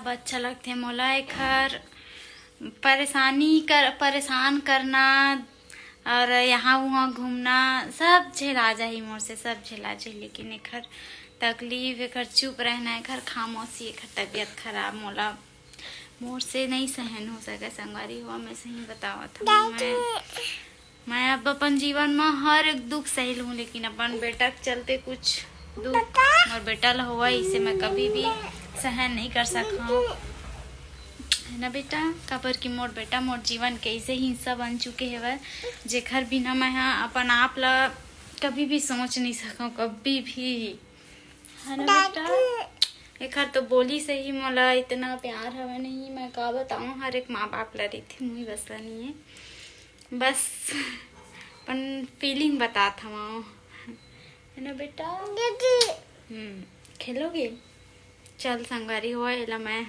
अब अच्छा लगते मोला एखर परेशान करना और यहाँ वहाँ घूमना सब झेला जाही मोर से, सब झेला जाही। लेकिन एखर तकलीफ, एखर चुप रहना, एखर खामोशी, एखर तबीयत खराब मोर से नहीं सहन हो सके संगवारी हुआ। मैं सही बतावत हूँ, मैं अब अपन जीवन में हर एक दुख सही लूँ, लेकिन अपन बेटा के चलते कुछ दुख मोर बेटा ला हुआ, इसे मैं कभी भी सहन नहीं कर सकता हूँ, है ना बेटा। काबर की मोर बेटा मोर जीवन के ऐसे ही हिस्सा बन चुके है, जेखर बिना मैं अपन आप ला कभी भी सोच नहीं सकूँ, कभी भी, है ना बेटा। एखर तो बोली से ही मोला इतना प्यार हवे नहीं, मैं का बताऊँ, हर एक माँ बाप ला रही मुई बस नहीं है, बस अपन फीलिंग बतात हूँ, है ना बेटा। खेलोगे? चल संगवारी हुआ एला मैं